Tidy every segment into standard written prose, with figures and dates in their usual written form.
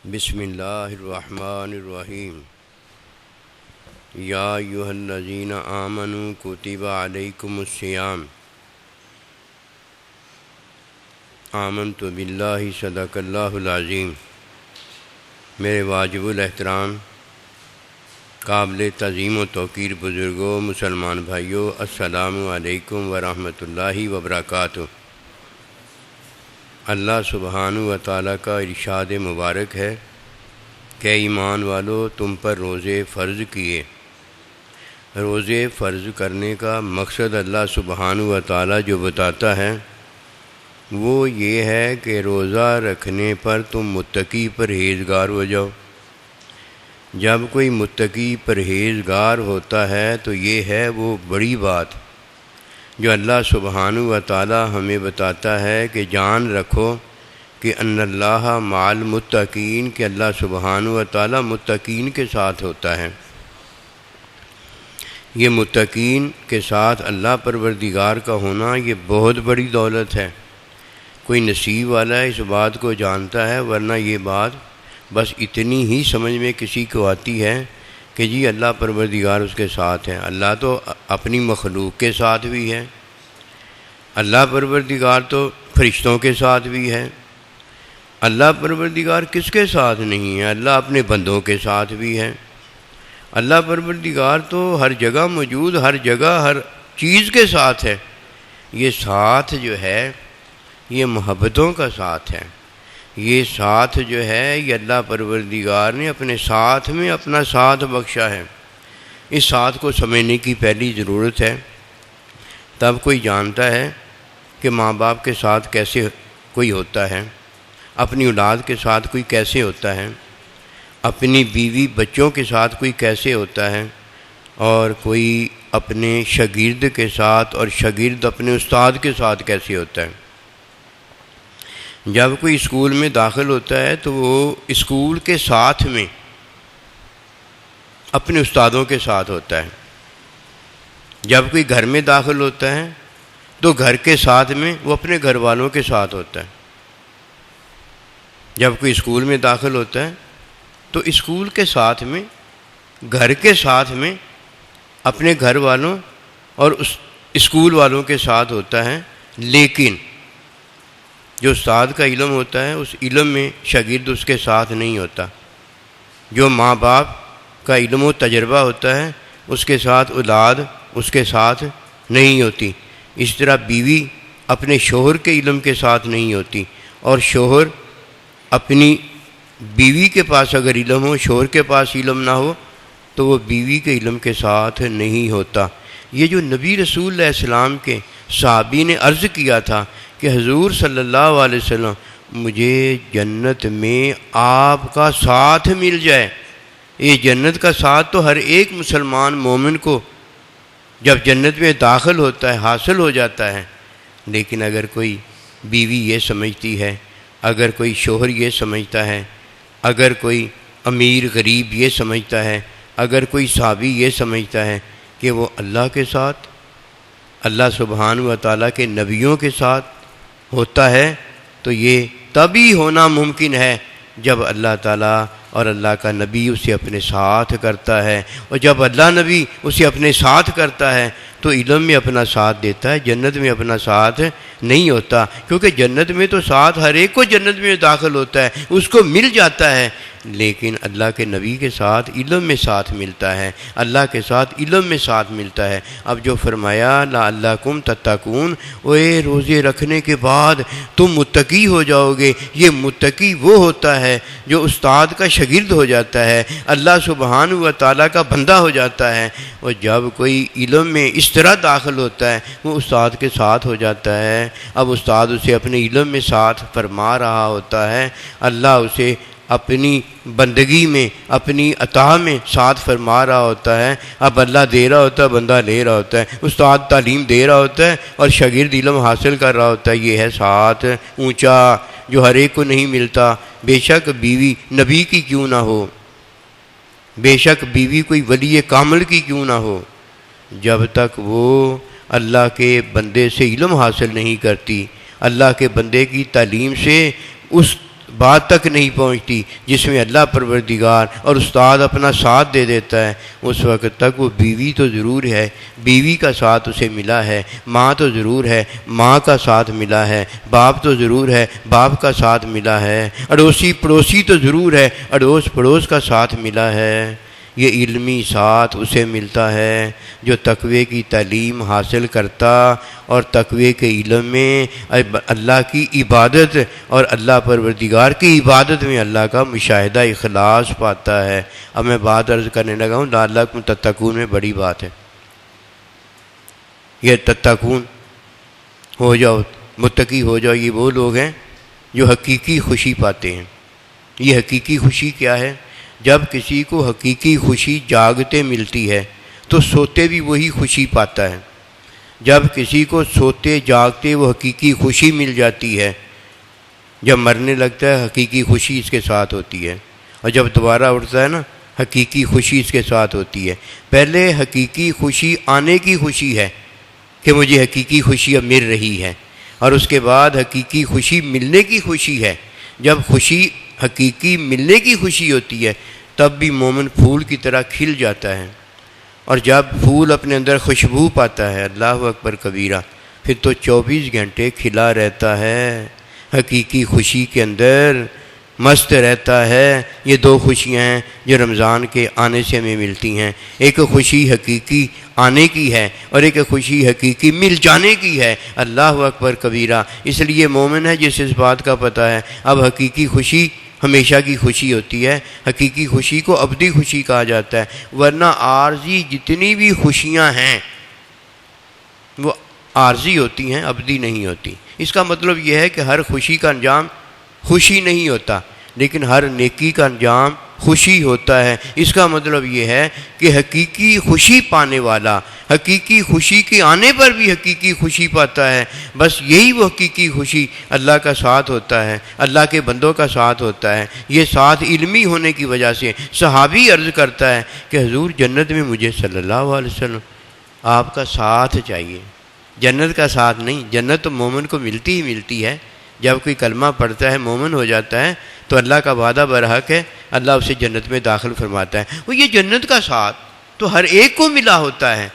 بسم اللہ الرحمن الرحیم یا ایھا الذین آمنوا کتب علیکم الصیام آمنت باللہ صدق اللہ العظیم۔ میرے واجب الاحترام قابل تعظیم و توقیر بزرگوں، مسلمان بھائیوں، السلام علیکم ورحمۃ اللہ وبرکاتہ۔ اللہ سبحانہ و تعالیٰ کا ارشاد مبارک ہے کہ ایمان والو تم پر روزے فرض کیے۔ روزے فرض کرنے کا مقصد اللہ سبحانہ و تعالیٰ جو بتاتا ہے وہ یہ ہے کہ روزہ رکھنے پر تم متقی پرہیزگار ہو جاؤ۔ جب کوئی متقی پرہیزگار ہوتا ہے تو یہ ہے وہ بڑی بات جو اللہ سبحانہ و تعالیٰ ہمیں بتاتا ہے کہ جان رکھو کہ ان اللہ مع المتقین، کہ اللہ سبحانہ و تعالیٰ متقین کے ساتھ ہوتا ہے۔ یہ متقین کے ساتھ اللہ پروردگار کا ہونا یہ بہت بڑی دولت ہے۔ کوئی نصیب والا اس بات کو جانتا ہے، ورنہ یہ بات بس اتنی ہی سمجھ میں کسی کو آتی ہے کہ جی اللہ پروردگار اس کے ساتھ ہے۔ اللہ تو اپنی مخلوق کے ساتھ بھی ہے، اللہ پروردگار تو فرشتوں کے ساتھ بھی ہے۔ اللہ پروردگار کس کے ساتھ نہیں ہے؟ اللہ اپنے بندوں کے ساتھ بھی ہے۔ اللہ پروردگار تو ہر جگہ موجود، ہر جگہ ہر چیز کے ساتھ ہے۔ یہ ساتھ جو ہے یہ محبتوں کا ساتھ ہے۔ یہ ساتھ جو ہے یہ اللہ پروردگار نے اپنے ساتھ میں اپنا ساتھ بخشا ہے۔ اس ساتھ کو سمجھنے کی پہلی ضرورت ہے، تب کوئی جانتا ہے کہ ماں باپ کے ساتھ کیسے کوئی ہوتا ہے، اپنی اولاد کے ساتھ کوئی کیسے ہوتا ہے، اپنی بیوی بچوں کے ساتھ کوئی کیسے ہوتا ہے، اور کوئی اپنے شاگرد کے ساتھ اور شاگرد اپنے استاد کے ساتھ کیسے ہوتا ہے۔ جب کوئی اسکول میں داخل ہوتا ہے تو وہ اسکول کے ساتھ میں اپنے استادوں کے ساتھ ہوتا ہے۔ جب کوئی گھر میں داخل ہوتا ہے تو گھر کے ساتھ میں وہ اپنے گھر والوں کے ساتھ ہوتا ہے۔ جب کوئی اسکول میں داخل ہوتا ہے تو اسکول کے ساتھ میں، گھر کے ساتھ میں اپنے گھر والوں اور اس اسکول والوں کے ساتھ ہوتا ہے۔ لیکن جو استاد کا علم ہوتا ہے اس علم میں شاگرد اس کے ساتھ نہیں ہوتا۔ جو ماں باپ کا علم و تجربہ ہوتا ہے اس کے ساتھ اولاد اس کے ساتھ نہیں ہوتی۔ اس طرح بیوی اپنے شوہر کے علم کے ساتھ نہیں ہوتی، اور شوہر اپنی بیوی کے پاس اگر علم ہو، شوہر کے پاس علم نہ ہو تو وہ بیوی کے علم کے ساتھ نہیں ہوتا۔ یہ جو نبی رسول علیہ السلام کے صحابی نے عرض کیا تھا کہ حضور صلی اللہ علیہ وسلم مجھے جنت میں آپ کا ساتھ مل جائے۔ یہ جنت کا ساتھ تو ہر ایک مسلمان مومن کو جب جنت میں داخل ہوتا ہے حاصل ہو جاتا ہے، لیکن اگر کوئی بیوی یہ سمجھتی ہے، اگر کوئی شوہر یہ سمجھتا ہے، اگر کوئی امیر غریب یہ سمجھتا ہے، اگر کوئی صحابی یہ سمجھتا ہے کہ وہ اللہ کے ساتھ، اللہ سبحانہ و تعالیٰ کے نبیوں کے ساتھ ہوتا ہے، تو یہ تبھی ہونا ممکن ہے جب اللہ تعالیٰ اور اللہ کا نبی اسے اپنے ساتھ کرتا ہے، اور جب اللہ نبی اسے اپنے ساتھ کرتا ہے تو علم میں اپنا ساتھ دیتا ہے، جنت میں اپنا ساتھ نہیں ہوتا، کیونکہ جنت میں تو ساتھ ہر ایک کو جنت میں داخل ہوتا ہے، اس کو مل جاتا ہے، لیکن اللہ کے نبی کے ساتھ علم میں ساتھ ملتا ہے، اللہ کے ساتھ علم میں ساتھ ملتا ہے۔ اب جو فرمایا لعلکم تتقون، اوے روزے رکھنے کے بعد تم متقی ہو جاؤ گے، یہ متقی وہ ہوتا ہے جو استاد کا شاگرد ہو جاتا ہے، اللہ سبحانہ و تعالیٰ کا بندہ ہو جاتا ہے، اور جب کوئی علم میں اس طرح داخل ہوتا ہے وہ استاد کے ساتھ ہو جاتا ہے۔ اب استاد اسے اپنے علم میں ساتھ فرما رہا ہوتا ہے، اللہ اسے اپنی بندگی میں اپنی عطا میں ساتھ فرما رہا ہوتا ہے۔ اب اللہ دے رہا ہوتا ہے، بندہ لے رہا ہوتا ہے، استاد تعلیم دے رہا ہوتا ہے اور شاگرد علم حاصل کر رہا ہوتا ہے۔ یہ ہے ساتھ اونچا جو ہر ایک کو نہیں ملتا۔ بے شک بیوی نبی کی کیوں نہ ہو، بے شک بیوی کوئی ولی کامل کی کیوں نہ ہو، جب تک وہ اللہ کے بندے سے علم حاصل نہیں کرتی، اللہ کے بندے کی تعلیم سے اس بات تک نہیں پہنچتی جس میں اللہ پروردگار اور استاد اپنا ساتھ دے دیتا ہے، اس وقت تک وہ بیوی تو ضرور ہے، بیوی کا ساتھ اسے ملا ہے، ماں تو ضرور ہے، ماں کا ساتھ ملا ہے، باپ تو ضرور ہے، باپ کا ساتھ ملا ہے، اڑوسی پڑوسی تو ضرور ہے، اڑوس پڑوس کا ساتھ ملا ہے۔ یہ علمی ساتھ اسے ملتا ہے جو تقوی کی تعلیم حاصل کرتا اور تقوی کے علم میں اللہ کی عبادت اور اللہ پروردگار کی عبادت میں اللہ کا مشاہدہ اخلاص پاتا ہے۔ اب میں بات عرض کرنے لگا ہوں لعلکم تتقون میں بڑی بات ہے۔ یہ تتقون ہو جاؤ، متقی ہو جاؤ، یہ وہ لوگ ہیں جو حقیقی خوشی پاتے ہیں۔ یہ حقیقی خوشی کیا ہے؟ جب کسی کو حقیقی خوشی جاگتے ملتی ہے تو سوتے بھی وہی خوشی پاتا ہے۔ جب کسی کو سوتے جاگتے وہ حقیقی خوشی مل جاتی ہے، جب مرنے لگتا ہے حقیقی خوشی اس کے ساتھ ہوتی ہے، اور جب دوبارہ اٹھتا ہے نا حقیقی خوشی اس کے ساتھ ہوتی ہے۔ پہلے حقیقی خوشی آنے کی خوشی ہے کہ مجھے حقیقی خوشی اب مل رہی ہے، اور اس کے بعد حقیقی خوشی ملنے کی خوشی ہے۔ جب خوشی حقیقی ملنے کی خوشی ہوتی ہے تب بھی مومن پھول کی طرح کھل جاتا ہے، اور جب پھول اپنے اندر خوشبو پاتا ہے، اللہ اکبر کبیرہ، پھر تو 24 گھنٹے کھلا رہتا ہے، حقیقی خوشی کے اندر مست رہتا ہے۔ یہ دو خوشیاں ہیں جو رمضان کے آنے سے ہمیں ملتی ہیں، ایک خوشی حقیقی آنے کی ہے اور ایک خوشی حقیقی مل جانے کی ہے۔ اللہ اکبر کبیرہ۔ اس لیے مومن ہے جس اس بات کا پتہ ہے اب حقیقی خوشی ہمیشہ کی خوشی ہوتی ہے، حقیقی خوشی کو ابدی خوشی کہا جاتا ہے، ورنہ عارضی جتنی بھی خوشیاں ہیں وہ عارضی ہوتی ہیں، ابدی نہیں ہوتی۔ اس کا مطلب یہ ہے کہ ہر خوشی کا انجام خوشی نہیں ہوتا، لیکن ہر نیکی کا انجام خوشی ہوتا ہے۔ اس کا مطلب یہ ہے کہ حقیقی خوشی پانے والا حقیقی خوشی کے آنے پر بھی حقیقی خوشی پاتا ہے۔ بس یہی وہ حقیقی خوشی اللہ کا ساتھ ہوتا ہے، اللہ کے بندوں کا ساتھ ہوتا ہے۔ یہ ساتھ علمی ہونے کی وجہ سے صحابی عرض کرتا ہے کہ حضور جنت میں مجھے صلی اللہ علیہ وسلم آپ کا ساتھ چاہیے، جنت کا ساتھ نہیں۔ جنت تو مومن کو ملتی ہی ملتی ہے، جب کوئی کلمہ پڑھتا ہے مومن ہو جاتا ہے تو اللہ کا وعدہ برحق ہے، اللہ اسے جنت میں داخل فرماتا ہے۔ وہ یہ جنت کا ساتھ تو ہر ایک کو ملا ہوتا ہے۔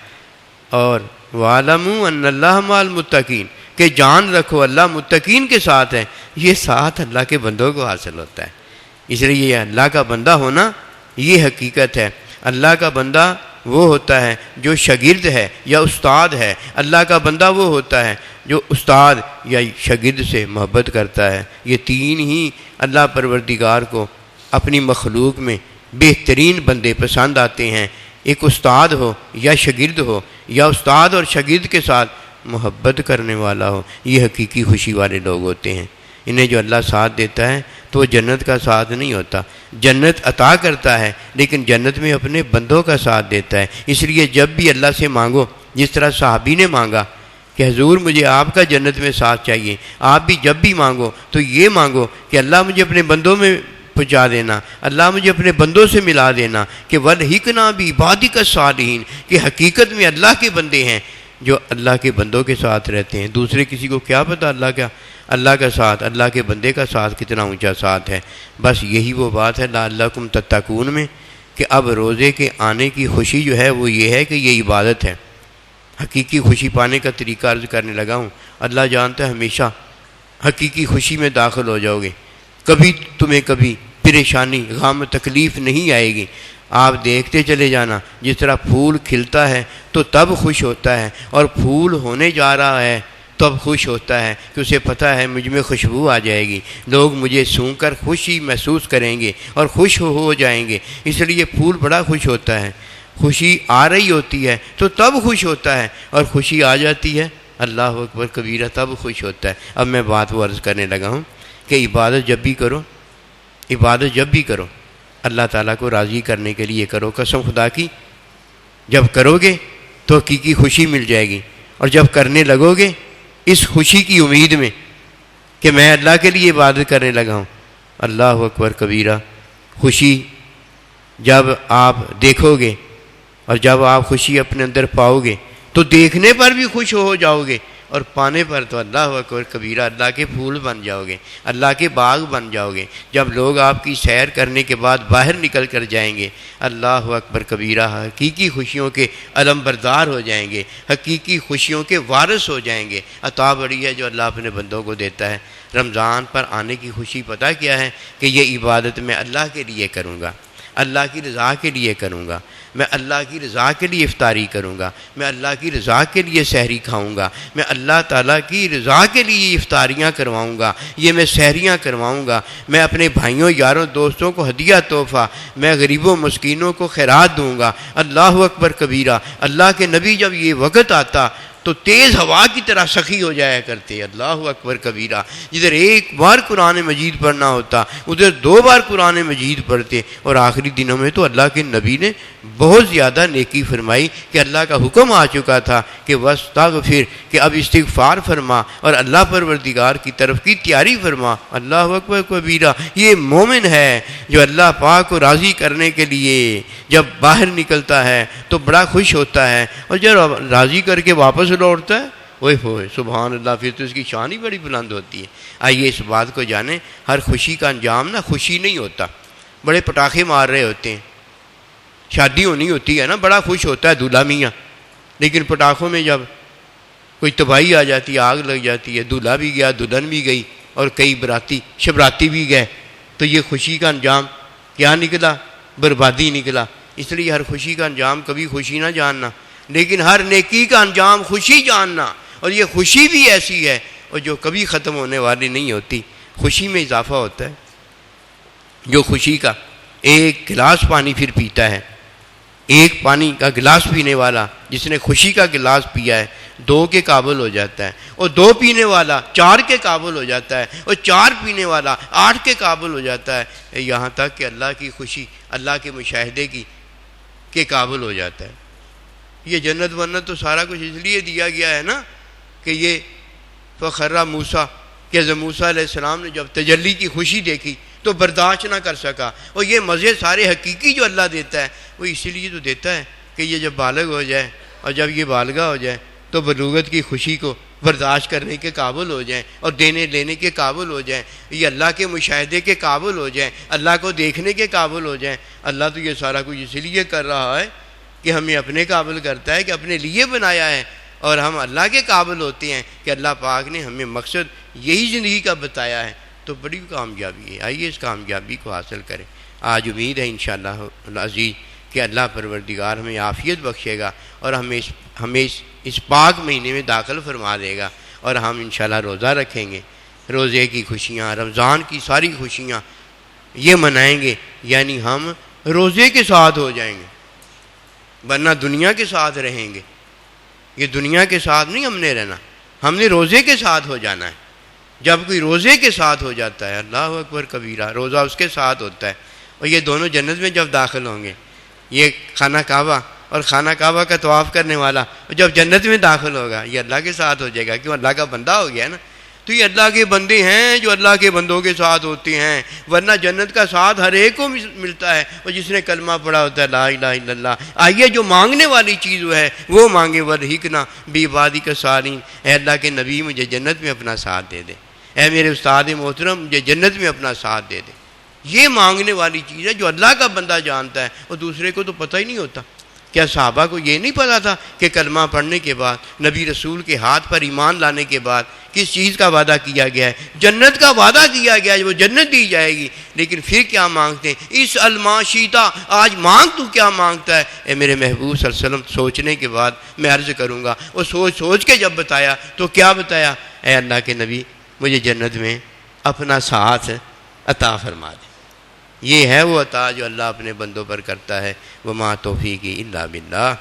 اور وَاعْلَمُوا أَنَّ اللَّهَ مَعَ الْمُتَّقِينَ، کہ جان رکھو اللہ متقین کے ساتھ ہے۔ یہ ساتھ اللہ کے بندوں کو حاصل ہوتا ہے، اس لیے یہ اللہ کا بندہ ہونا یہ حقیقت ہے۔ اللہ کا بندہ وہ ہوتا ہے جو شاگرد ہے یا استاد ہے، اللہ کا بندہ وہ ہوتا ہے جو استاد یا شاگرد سے محبت کرتا ہے۔ یہ تین ہی اللہ پروردگار کو اپنی مخلوق میں بہترین بندے پسند آتے ہیں، ایک استاد ہو یا شاگرد ہو، یا استاد اور شاگرد کے ساتھ محبت کرنے والا ہو۔ یہ حقیقی خوشی والے لوگ ہوتے ہیں۔ انہیں جو اللہ ساتھ دیتا ہے تو وہ جنت کا ساتھ نہیں ہوتا، جنت عطا کرتا ہے لیکن جنت میں اپنے بندوں کا ساتھ دیتا ہے۔ اس لیے جب بھی اللہ سے مانگو، جس طرح صحابی نے مانگا کہ حضور مجھے آپ کا جنت میں ساتھ چاہیے، آپ بھی جب بھی مانگو تو یہ مانگو کہ اللہ مجھے اپنے بندوں میں پہنچا دینا، اللہ مجھے اپنے بندوں سے ملا دینا، کہ وَالْحِقْنَا بِعِبَادِكَ الصَّالِحِينَ، کہ حقیقت میں اللہ کے بندے ہیں جو اللہ کے بندوں کے ساتھ رہتے ہیں۔ دوسرے کسی کو کیا پتہ اللہ کا ساتھ، اللہ کے بندے کا ساتھ کتنا اونچا ساتھ ہے۔ بس یہی وہ بات ہے لعلکم تتقون میں، کہ اب روزے کے آنے کی خوشی جو ہے وہ یہ ہے کہ یہ عبادت ہے۔ حقیقی خوشی پانے کا طریقہ عرض کرنے لگا ہوں۔ اللہ جانتا ہے ہمیشہ حقیقی خوشی میں داخل ہو جاؤ گے، کبھی تمہیں کبھی پریشانی غم تکلیف نہیں آئے گی۔ آپ دیکھتے چلے جانا، جس طرح پھول کھلتا ہے تو تب خوش ہوتا ہے، اور پھول ہونے جا رہا ہے تب خوش ہوتا ہے کہ اسے پتہ ہے مجھ میں خوشبو آ جائے گی، لوگ مجھے سونگھ کر خوشی محسوس کریں گے اور خوش ہو جائیں گے۔ اس لیے پھول بڑا خوش ہوتا ہے، خوشی آ رہی ہوتی ہے تو تب خوش ہوتا ہے، اور خوشی آ جاتی ہے اللہ اکبر کبیرہ تب خوش ہوتا ہے۔ اب میں بات وہ عرض کرنے لگا ہوں کہ عبادت جب بھی کرو اللہ تعالیٰ کو راضی کرنے کے لیے کرو۔ قسم خدا کی جب کرو گے تو حقیقی خوشی مل جائے گی، اور جب کرنے لگو گے اس خوشی کی امید میں کہ میں اللہ کے لیے عبادت کرنے لگا ہوں، اللہ اکبر کبیرہ، خوشی جب آپ دیکھو گے اور جب آپ خوشی اپنے اندر پاؤ گے تو دیکھنے پر بھی خوش ہو جاؤ گے، اور پانے پر تو اللہ اکبر کبیرہ، اللہ کے پھول بن جاؤ گے، اللہ کے باغ بن جاؤ گے۔ جب لوگ آپ کی سیر کرنے کے بعد باہر نکل کر جائیں گے، اللہ اکبر کبیرہ، حقیقی خوشیوں کے علم بردار ہو جائیں گے، حقیقی خوشیوں کے وارث ہو جائیں گے۔ عطا بڑی ہے جو اللہ اپنے بندوں کو دیتا ہے۔ رمضان پر آنے کی خوشی پتہ کیا ہے؟ کہ یہ عبادت میں اللہ کے لیے کروں گا، اللہ کی رضا کے لیے کروں گا، میں اللہ کی رضا کے لیے افطاری کروں گا، میں اللہ کی رضا کے لیے سحری کھاؤں گا، میں اللہ تعالیٰ کی رضا کے لیے افطاریاں کرواؤں گا، یہ میں سحریاں کرواؤں گا، میں اپنے بھائیوں یاروں دوستوں کو ہدیہ تحفہ، میں غریبوں مسکینوں کو خیرات دوں گا۔ اللہ اکبر کبیرہ۔ اللہ کے نبی جب یہ وقت آتا تو تیز ہوا کی طرح سخی ہو جایا کرتے۔ اللہ اکبر کبیرہ۔ جدھر ایک بار قرآن مجید پڑھنا ہوتا ادھر 2 بار قرآن مجید پڑھتے، اور آخری دنوں میں تو اللہ کے نبی نے بہت زیادہ نیکی فرمائی کہ اللہ کا حکم آ چکا تھا کہ واستغفر، کہ اب استغفار فرما اور اللہ پروردگار کی طرف کی تیاری فرما۔ اللہ اکبر کبیرہ۔ یہ مومن ہے جو اللہ پاک کو راضی کرنے کے لیے جب باہر نکلتا ہے تو بڑا خوش ہوتا ہے، اور جب راضی کر کے واپس لوٹتا ہے، اوئے ہوئے سبحان اللہ، پھر تو اس کی شان ہی بڑی بلند ہوتی ہے۔ آئیے اس بات کو جانیں، ہر خوشی کا انجام نا خوشی نہیں ہوتا۔ بڑے پٹاخے مار رہے ہوتے ہیں، شادی ہونی ہوتی ہے نا، بڑا خوش ہوتا ہے دولہا میاں، لیکن پٹاخوں میں جب کوئی تباہی آ جاتی ہے، آگ لگ جاتی ہے، دولہا بھی گیا، دلہن بھی گئی، اور کئی براتی شبراتی بھی گئے، تو یہ خوشی کا انجام کیا نکلا؟ بربادی نکلا۔ اس لیے ہر خوشی کا انجام کبھی خوشی نہ جاننا، لیکن ہر نیکی کا انجام خوشی جاننا، اور یہ خوشی بھی ایسی ہے اور جو کبھی ختم ہونے والی نہیں ہوتی۔ خوشی میں اضافہ ہوتا ہے۔ جو خوشی کا ایک گلاس پانی پھر پیتا ہے، ایک پانی کا گلاس پینے والا جس نے خوشی کا گلاس پیا ہے 2 کے قابل ہو جاتا ہے، اور 2 پینے والا 4 کے قابل ہو جاتا ہے، اور 4 پینے والا 8 کے قابل ہو جاتا ہے، یہاں تک کہ اللہ کی خوشی، اللہ کے مشاہدے کی کے قابل ہو جاتا ہے۔ یہ جنت ونت تو سارا کچھ اس لیے دیا گیا ہے نا کہ یہ فخرہ موسیٰ، کہ حضرت موسیٰ علیہ السلام نے جب تجلی کی خوشی دیکھی تو برداشت نہ کر سکا، اور یہ مزے سارے حقیقی جو اللہ دیتا ہے وہ اسی لیے تو دیتا ہے کہ یہ جب بالغ ہو جائے، اور جب یہ بالغہ ہو جائے تو بلوغت کی خوشی کو برداشت کرنے کے قابل ہو جائیں، اور دینے لینے کے قابل ہو جائیں، یہ اللہ کے مشاہدے کے قابل ہو جائیں، اللہ کو دیکھنے کے قابل ہو جائیں۔ اللہ تو یہ سارا کچھ اس لیے کر رہا ہے کہ ہمیں اپنے قابل کرتا ہے، کہ اپنے لیے بنایا ہے، اور ہم اللہ کے قابل ہوتے ہیں کہ اللہ پاک نے ہمیں مقصد یہی زندگی کا بتایا ہے، تو بڑی کامیابی ہے۔ آئیے اس کامیابی کو حاصل کریں۔ آج امید ہے انشاءاللہ العزیز کہ اللہ پروردگار ہمیں عافیت بخشے گا، اور ہمیں اس پاک مہینے میں داخل فرما دے گا، اور ہم انشاءاللہ روزہ رکھیں گے۔ روزے کی خوشیاں، رمضان کی ساری خوشیاں یہ منائیں گے، یعنی ہم روزے کے ساتھ ہو جائیں گے، ورنہ دنیا کے ساتھ رہیں گے۔ یہ دنیا کے ساتھ نہیں ہم نے رہنا، ہم نے روزے کے ساتھ ہو جانا ہے۔ جب کوئی روزے کے ساتھ ہو جاتا ہے، اللہ اکبر کبیرہ، روزہ اس کے ساتھ ہوتا ہے، اور یہ دونوں جنت میں جب داخل ہوں گے، یہ خانہ کعبہ اور خانہ کعبہ کا طواف کرنے والا جب جنت میں داخل ہوگا، یہ اللہ کے ساتھ ہو جائے گا، کیوں؟ اللہ کا بندہ ہو گیا نا۔ تو یہ اللہ کے بندے ہیں جو اللہ کے بندوں کے ساتھ ہوتے ہیں، ورنہ جنت کا ساتھ ہر ایک کو ملتا ہے، اور جس نے کلمہ پڑھا ہوتا ہے لا الہ الا اللہ۔ آئیے جو مانگنے والی چیز وہ ہے وہ مانگے، وَالْحِقْنَا بِعِبَادِكَ الصَّالِحِينَ۔ اے اللہ کے نبی مجھے جنت میں اپنا ساتھ دے دے، اے میرے استاد محترم مجھے جنت میں اپنا ساتھ دے دے۔ یہ مانگنے والی چیز ہے جو اللہ کا بندہ جانتا ہے، اور دوسرے کو تو پتہ ہی نہیں ہوتا۔ کیا صحابہ کو یہ نہیں پتا تھا کہ کلمہ پڑھنے کے بعد، نبی رسول کے ہاتھ پر ایمان لانے کے بعد کس چیز کا وعدہ کیا گیا ہے؟ جنت کا وعدہ کیا گیا ہے، وہ جنت دی جائے گی۔ لیکن پھر کیا مانگتے ہیں؟ اس الماشیتا، آج مانگ تو کیا مانگتا ہے؟ اے میرے محبوب صلی اللہ علیہ وسلم، سوچنے کے بعد میں عرض کروں گا، اور سوچ کے جب بتایا تو کیا بتایا؟ اے اللہ کے نبی مجھے جنت میں اپنا ساتھ عطا فرما دے۔ یہ ہے وہ عطا جو اللہ اپنے بندوں پر کرتا ہے۔ وما توفیقی الا باللہ۔